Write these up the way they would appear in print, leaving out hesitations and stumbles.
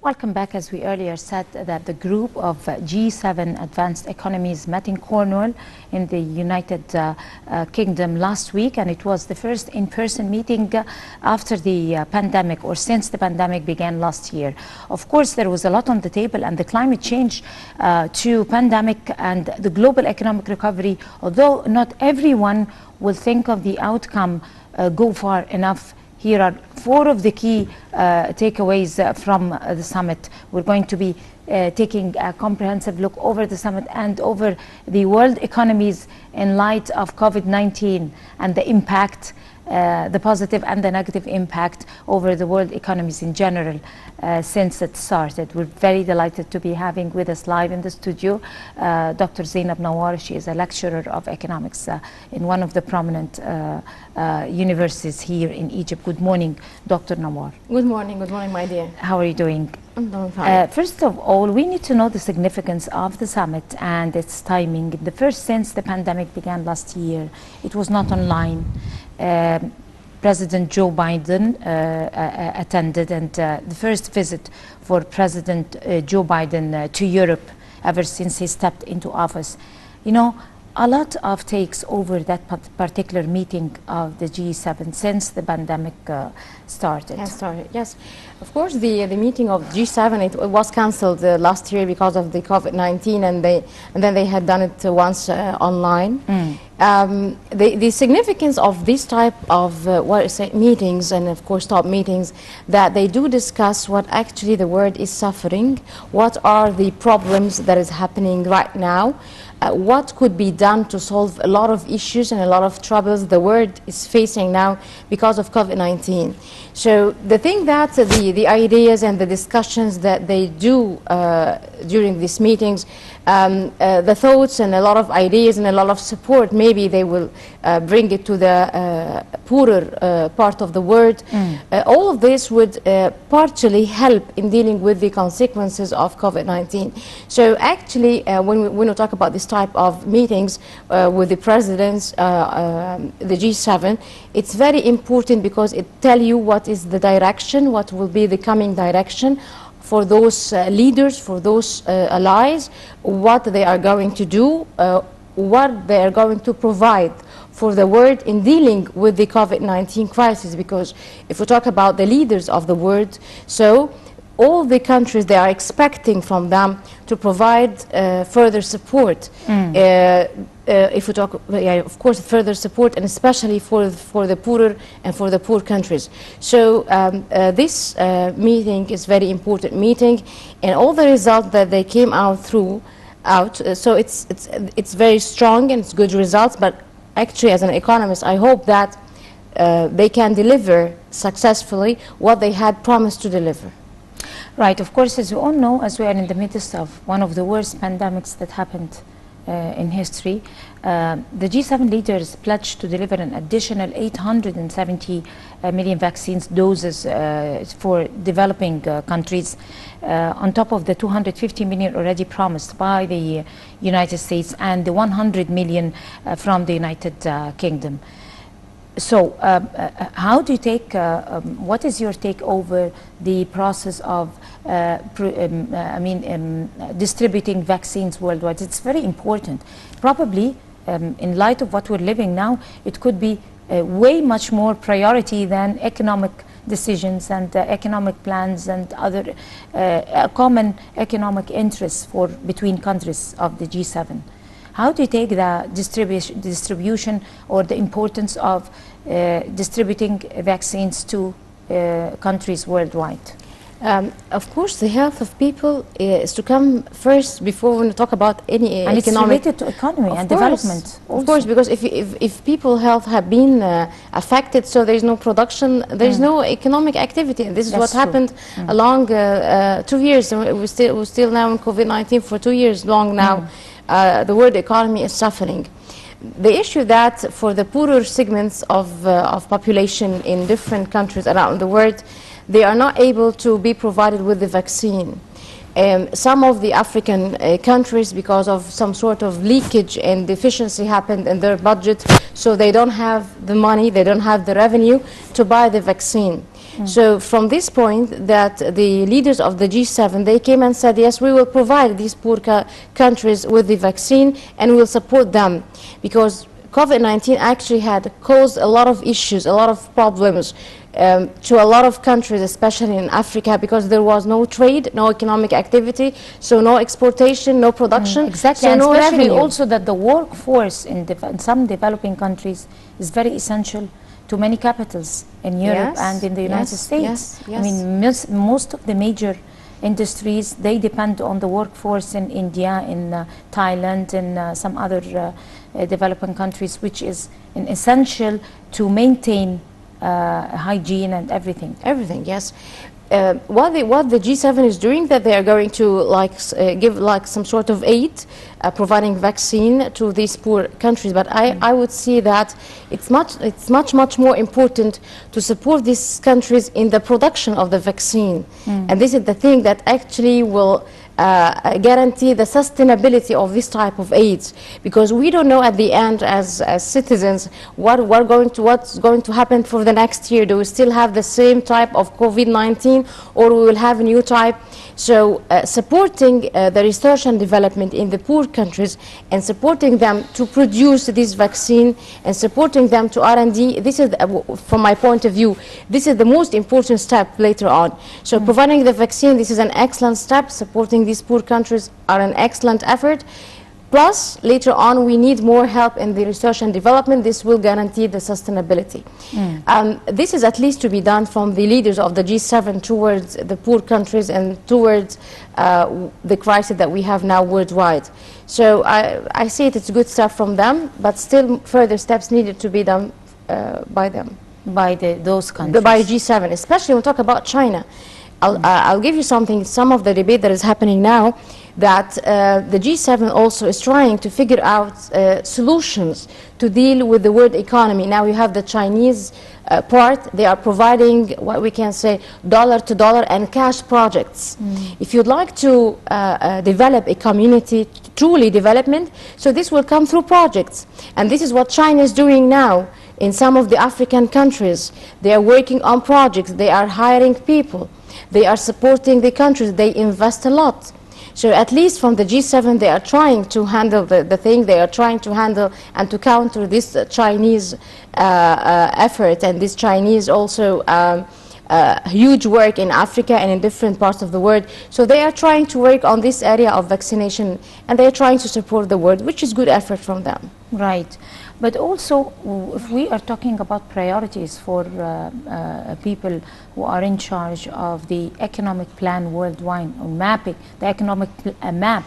Welcome back. As we earlier said, that the group of G7 advanced economies met in Cornwall in the United Kingdom last week, and it was the first in-person meeting after the pandemic, or since the pandemic began last year. Of course, there was a lot on the table, and the climate change to pandemic and the global economic recovery, although not everyone will think of the outcome go far enough. Here are four of the key takeaways from the summit. We're going to be taking a comprehensive look over the summit and over the world economies in light of COVID-19 and the impact, the positive and the negative impact over the world economies in general since it started. We're very delighted to be having with us live in the studio Dr. Zainab Nawar. She is a lecturer of economics in one of the prominent universities here in Egypt. Good morning, Dr. Nawar. Good morning, my dear. How are you doing? I'm doing fine. First of all, we need to know the significance of the summit and its timing. The first since the pandemic began last year, it was not online. President Joe Biden attended, and the first visit for President Joe Biden to Europe ever since he stepped into office. You know, a lot of takes over that particular meeting of the G7 since the pandemic started. Yes, of course, the meeting of G7 it was cancelled last year because of the COVID-19, and then they had done it once online. The significance of this type of meetings, and of course top meetings, that they do discuss what actually the world is suffering, what are the problems that is happening right now, what could be done to solve a lot of issues and a lot of troubles the world is facing now because of COVID-19. So the thing that the ideas and the discussions that they do during these meetings, the thoughts and a lot of ideas and a lot of support, maybe they will bring it to the poorer part of the world. All of this would partially help in dealing with the consequences of COVID-19. So actually, when we talk about this type of meetings with the presidents, the G7, it's very important because it tells you what is the direction, what will be the coming direction for those leaders, for those allies, what they are going to do, what they are going to provide for the world in dealing with the COVID-19 crisis. Because if we talk about the leaders of the world, so all the countries, they are expecting from them to provide further support. If we talk, of course, further support, and especially for the poorer and for the poor countries. So this meeting is very important meeting, and all the results that they came out so it's very strong and it's good results. But actually, as an economist, I hope that they can deliver successfully what they had promised to deliver. Right. Of course, as you all know, as we are in the midst of one of the worst pandemics that happened in history, the G7 leaders pledged to deliver an additional 870 million vaccines doses for developing countries, on top of the 250 million already promised by the United States and the 100 million from the United Kingdom. So how do you take, what is your take over the process of distributing vaccines worldwide? It's very important. Probably in light of what we're living now, it could be way much more priority than economic decisions and economic plans and other common economic interests between countries of the G7. How do you take the distribution or the importance of distributing vaccines to countries worldwide? Of course, the health of people is to come first before we talk about any and economic. it's related to economy and development. Of course, because if people's health have been affected, so there is no production, there is no economic activity. And this is what happened along 2 years. We're still now in COVID-19 for 2 years long now. The world economy is suffering. The issue that for the poorer segments of population in different countries around the world, they are not able to be provided with the vaccine. Some of the African countries, because of some sort of leakage and deficiency happened in their budget, so they don't have the money, they don't have the revenue to buy the vaccine. So from this point that the leaders of the G7, they came and said, yes, we will provide these poor countries with the vaccine and we'll support them, because COVID-19 actually had caused a lot of issues, a lot of problems to a lot of countries, especially in Africa, because there was no trade, no economic activity, so no exportation, no production, exactly, so and no especially revenue. also that the workforce in some developing countries is very essential to many capitals in Europe Yes, and in the United yes, States. yes, I yes. mean, most of the major industries, they depend on the workforce in India, in Thailand, and some other developing countries, which is an essential to maintain hygiene and everything. Everything, yes. What the G7 is doing, that they are going to give some sort of aid, providing vaccine to these poor countries. But I would see that it's much more important to support these countries in the production of the vaccine. And this is the thing that actually will guarantee the sustainability of this type of aids, because we don't know at the end as citizens what's going to happen for the next year. Do we still have the same type of COVID-19, or we will have a new type? So supporting the research and development in the poor countries and supporting them to produce this vaccine and supporting them to R&D, this is, from my point of view, this is the most important step later on. So providing the vaccine, this is an excellent step. Supporting these poor countries are an excellent effort. Plus, later on, we need more help in the research and development. This will guarantee the sustainability. This is at least to be done from the leaders of the G7 towards the poor countries and towards the crisis that we have now worldwide. So I see it's a good step from them, but still further steps needed to be done by them. By those countries. By G7, especially when we talk about China. I'll give you some of the debate that is happening now, that the G7 also is trying to figure out solutions to deal with the world economy. Now you have the Chinese part. They are providing what we can say dollar-to-dollar and cash projects. If you'd like to develop a community, truly development, so this will come through projects. And this is what China is doing now in some of the African countries. They are working on projects. They are hiring people. They are supporting the countries. They invest a lot. So at least from the G7, they are trying to handle the thing. They are trying to handle and to counter this Chinese effort and this Chinese also huge work in Africa and in different parts of the world. So they are trying to work on this area of vaccination, and they are trying to support the world, which is good effort from them. Right. But also, if we are talking about priorities for people who are in charge of the economic plan worldwide, or mapping the economic map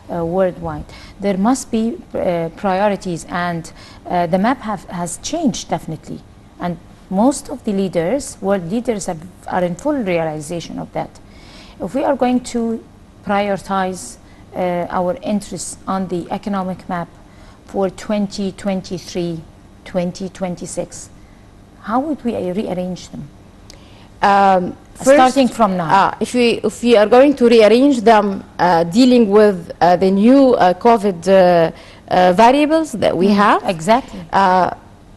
worldwide, there must be priorities, and the map has changed definitely. And most of the leaders, world leaders, are in full realization of that. If we are going to prioritize our interests on the economic map for 2023, 2026, how would we rearrange them? Starting from now. If we are going to rearrange them dealing with the new COVID variables that we have. Exactly.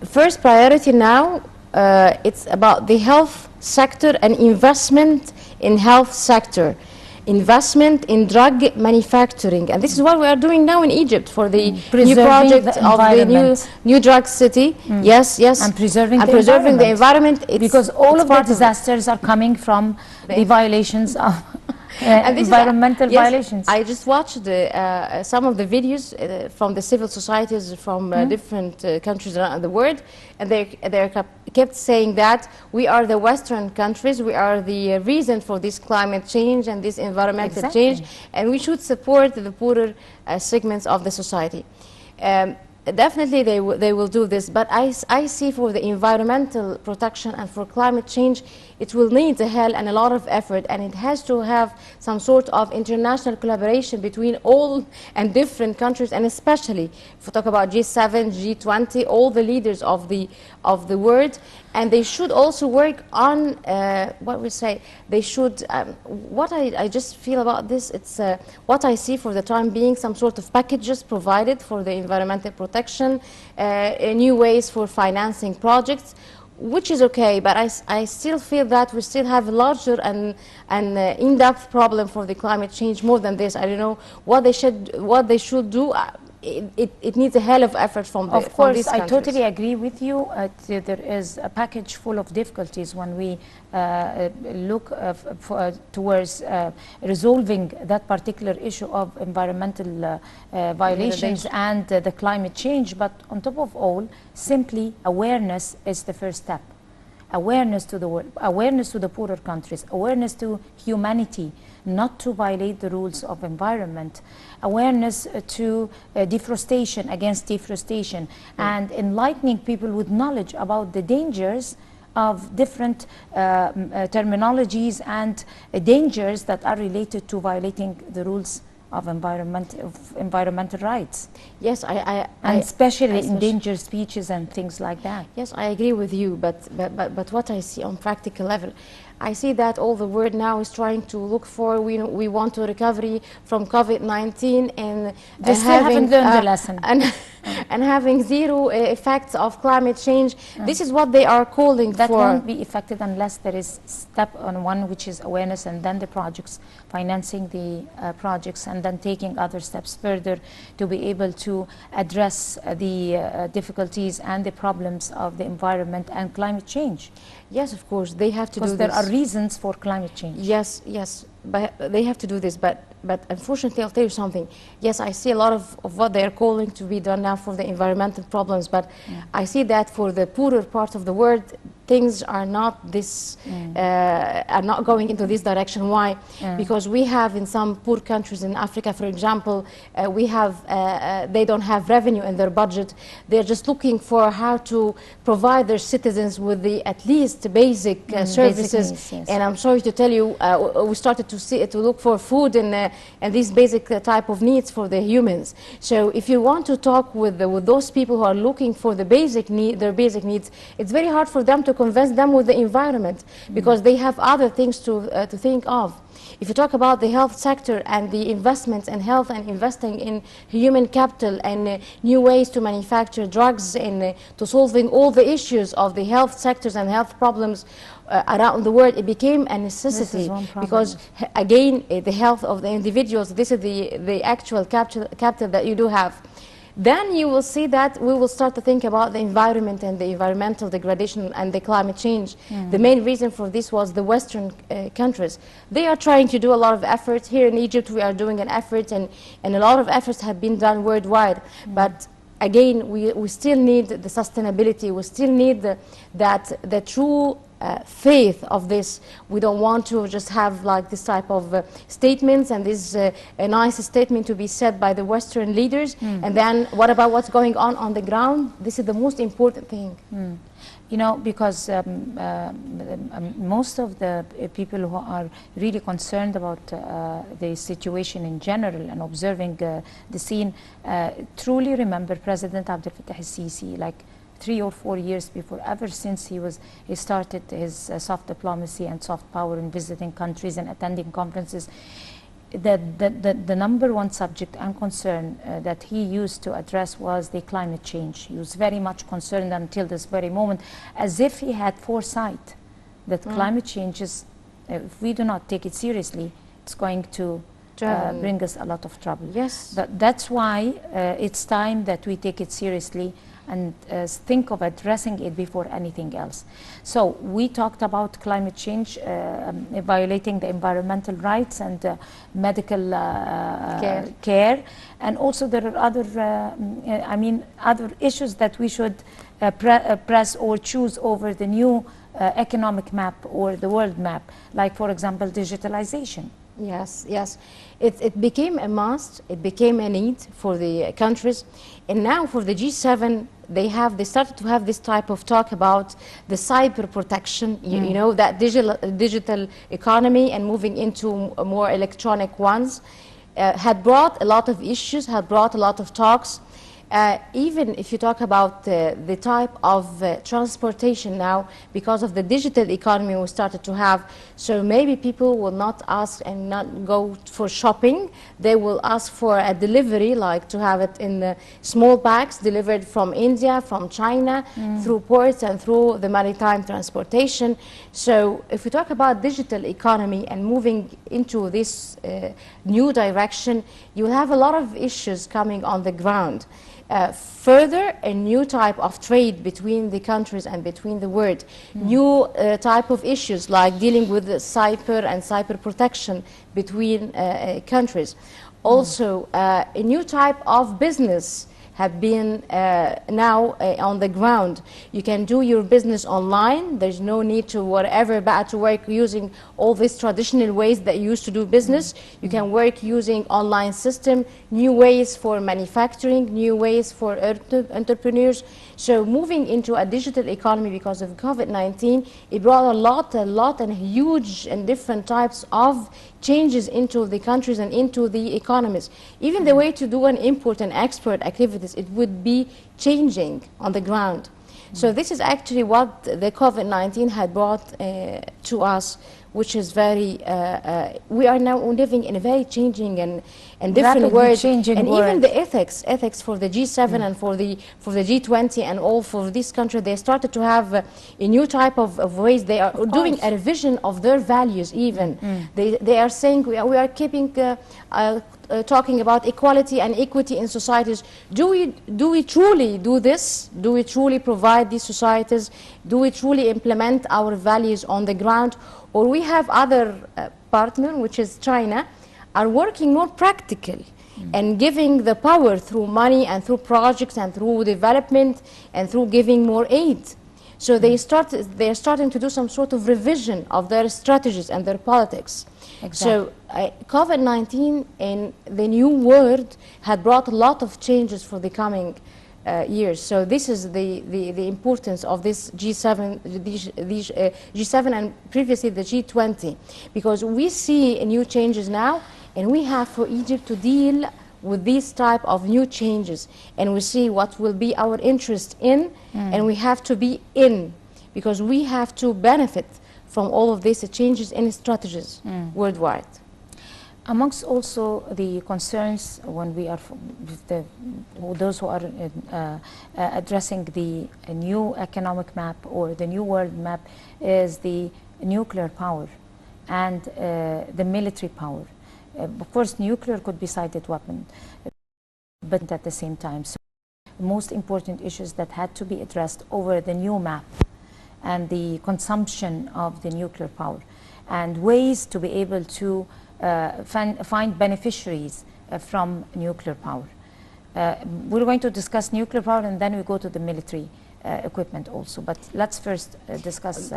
First priority now, it's about the health sector and investment in health sector. Investment in drug manufacturing, and this is what we are doing now in Egypt for the new project of the new drug city. Yes, and preserving the environment, because all of the disasters are coming from the violations of environmental violations. I just watched some of the videos from the civil societies from different countries around the world, and they kept saying that we are the Western countries, we are the reason for this climate change and this environmental change, and we should support the poorer segments of the society. Definitely they will do this, but I see for the environmental protection and for climate change, it will need a hell and a lot of effort, and it has to have some sort of international collaboration between all and different countries, and especially if we talk about G7, G20, all the leaders of the world, and they should also work on what we say. They should. What I just feel about this, it's what I see for the time being, some sort of packages provided for the environmental protection, new ways for financing projects. which is okay, but I still feel that we still have a larger and in-depth problem for the climate change more than this. I don't know what they should do. It needs a hell of effort from Of these course, I countries. totally agree with you. There is a package full of difficulties when we look towards resolving that particular issue of environmental violations and the climate change. But on top of all, simply awareness is the first step. Awareness to the world, awareness to the poorer countries, awareness to humanity, not to violate the rules of environment, awareness to deforestation, against deforestation, and enlightening people with knowledge about the dangers of different terminologies and dangers that are related to violating the rules of environmental rights. Yes, and especially endangered species and things like that. Yes, I agree with you, but what I see on practical level, I see that all the world now is trying to look for, we want to recovery from COVID-19 and they still haven't learned the lesson. And having zero effects of climate change. This is what they are calling that for. That won't be effective unless there is step on one, which is awareness, and then the projects, financing the projects, and then taking other steps further to be able to address the difficulties and the problems of the environment and climate change. Yes, of course, they have to do this. Because there are reasons for climate change. Yes, yes, but they have to do this. But unfortunately, I'll tell you something. Yes, I see a lot of what they are calling to be done now for the environmental problems, but I see that for the poorer part of the world, things are not this, are not going into this direction. Why? Because we have in some poor countries in Africa, for example, we have, they don't have revenue in their budget. They're just looking for how to provide their citizens with the at least basic services. Basic needs, yes. And I'm sorry to tell you, we started to look for food and these basic type of needs for the humans. So if you want to talk with those people who are looking for the basic their basic needs, it's very hard for them to convince them with the environment because they have other things to think of. If you talk about the health sector and the investments in health and investing in human capital and new ways to manufacture drugs and to solving all the issues of the health sectors and health problems around the world, it became a necessity because, again, the health of the individuals, this is the actual capital that you do have. Then you will see that we will start to think about the environment and the environmental degradation and the climate change. The main reason for this was the Western countries. They are trying to do a lot of efforts. Here in Egypt, we are doing an effort, and a lot of efforts have been done worldwide. But again, we still need the sustainability. We still need the true faith of this. We don't want to just have like this type of statements and this a nice statement to be said by the Western leaders, and then what about what's going on the ground? This is the most important thing. You know, because most of the people who are really concerned about the situation in general and observing the scene truly remember President Abdel Fattah al-Sisi, like 3 or 4 years before, ever since he started his soft diplomacy and soft power in visiting countries and attending conferences. The number one subject and concern that he used to address was the climate change. He was very much concerned until this very moment, as if he had foresight that climate change is, if we do not take it seriously, it's going to bring us a lot of trouble. Yes. But that's why it's time that we take it seriously and think of addressing it before anything else. So we talked about climate change, violating the environmental rights and medical care, and also there are other, other issues that we should press or choose over the new economic map or the world map, like for example digitalization. Yes, yes. It became a must, it became a need for the countries, and now for the G7, they started to have this type of talk about the cyber protection, you know, that digital economy and moving into more electronic ones, had brought a lot of issues, had brought a lot of talks. Even if you talk about the type of transportation now, because of the digital economy we started to have, so maybe people will not ask and not go for shopping. They will ask for a delivery, like to have it in small bags delivered from India, from China, through ports and through the maritime transportation. So if we talk about digital economy and moving into this new direction, you will have a lot of issues coming on the ground. Further, a new type of trade between the countries and between the world. New type of issues like dealing with cyber and cyber protection between countries. Also, a new type of business have been now on the ground. You can do your business online. There's no need to whatever but to work using all these traditional ways that you used to do business. You can work using online system, new ways for manufacturing, new ways for entrepreneurs. So moving into a digital economy because of COVID-19, it brought a lot and huge and different types of changes into the countries and into the economies. Even the way to do an import and export activities, it would be changing on the ground. So this is actually what the COVID-19 had brought to us, which is very, we are now living in a very changing and different world. And even the ethics for the G7 and for the G20 and all for this country, they started to have a new type of ways. They are doing a revision of their values even. They are saying we are keeping talking about equality and equity in societies. Do we truly do this? Do we truly provide these societies? Do we truly implement our values on the ground? Or we have other partner, which is China, are working more practical and giving the power through money and through projects and through development and through giving more aid. So they're starting to do some sort of revision of their strategies and their politics. Exactly. So COVID-19 in the new world had brought a lot of changes for the coming years. So this is the importance of this G7, G7 and previously the G20, because we see new changes now, and we have for Egypt to deal with these type of new changes, and we see what will be our interest in, and we have to be in, because we have to benefit from all of these changes in strategies worldwide. Amongst also the concerns when we are, those who are addressing the new economic map or the new world map, is the nuclear power and the military power. Of course, nuclear could be sighted weapon, but at the same time. So the most important issues that had to be addressed over the new map and the consumption of the nuclear power and ways to be able to find beneficiaries from nuclear power. We're going to discuss nuclear power and then we go to the military equipment also. But let's first discuss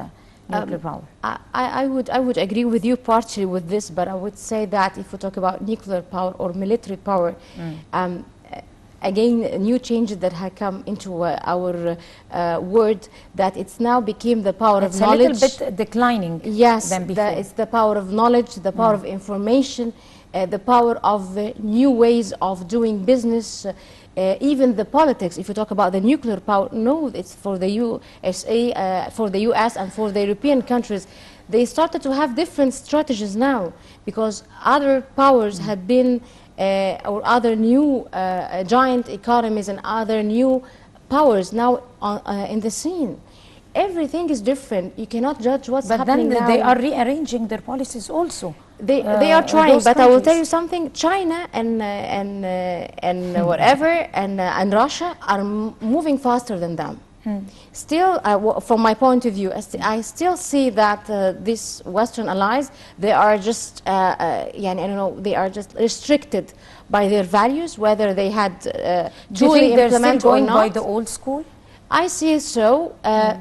nuclear power. I would agree with you partially with this, but I would say that if we talk about nuclear power or military power, again, new changes that have come into our world, that it's now became the power of knowledge. It's a little bit declining. Yes, than before. It's the power of knowledge, the power of information, the power of new ways of doing business, even the politics. If you talk about the nuclear power, no, it's for the USA, for the US and for the European countries. They started to have different strategies now, because other powers had been or other new giant economies and other new powers now in the scene. Everything is different. You cannot judge what's happening now. But then they are rearranging their policies also. They are trying, but I will tell you something. China and whatever and Russia are moving faster than them. Still, from my point of view, I still see that these Western allies, they are just, I don't know, they are just restricted by their values, whether they had truly implemented or not. By the old school? I see so.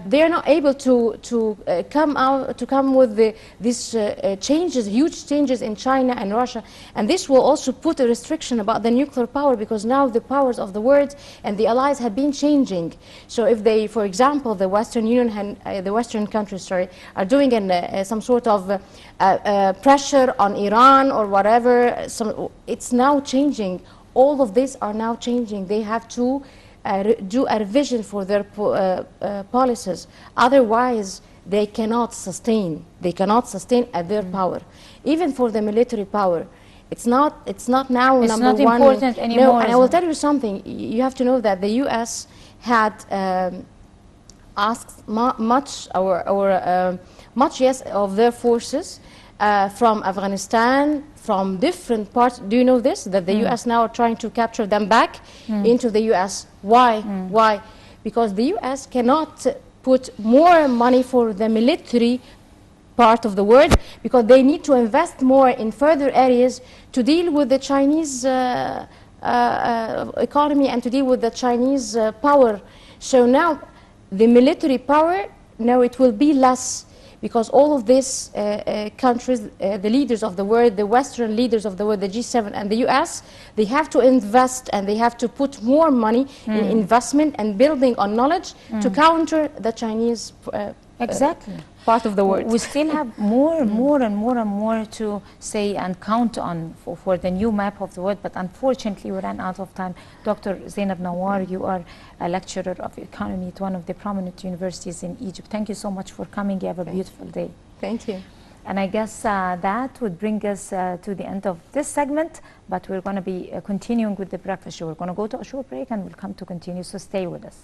They are not able to come with these changes, huge changes in China and Russia, and this will also put a restriction about the nuclear power, because now the powers of the world and the allies have been changing. So if they, for example, the Western Union, the Western countries, sorry, are doing some sort of pressure on Iran or whatever, it's now changing. all of these are now changing. They have to do a revision for their policies. Otherwise, they cannot sustain. They cannot sustain at their power. Even for the military power, it's not now it's number not one. important anymore. No, and I will tell you something. You have to know that the U.S. had asked much yes of their forces from Afghanistan, from different parts. Do you know this? That the U.S. now are trying to capture them back into the U.S. Why? Why? Because the U.S. cannot put more money for the military part of the world, because they need to invest more in further areas to deal with the Chinese economy and to deal with the Chinese power. So now the military power, now it will be less, because all of these countries, the leaders of the world, the Western leaders of the world, the G7 and the US, they have to invest and they have to put more money in investment and building on knowledge to counter the Chinese exactly. part of the world. We still have more and more to say and count on for the new map of the world, but unfortunately we ran out of time. Dr. Zainab Nawar, you are a lecturer of economy at one of the prominent universities in Egypt. Thank you so much for coming. You have a beautiful day. Thank you. And I guess that would bring us to the end of this segment, but we're going to be continuing with the breakfast show. We're going to go to a short break and we'll come to continue, so stay with us.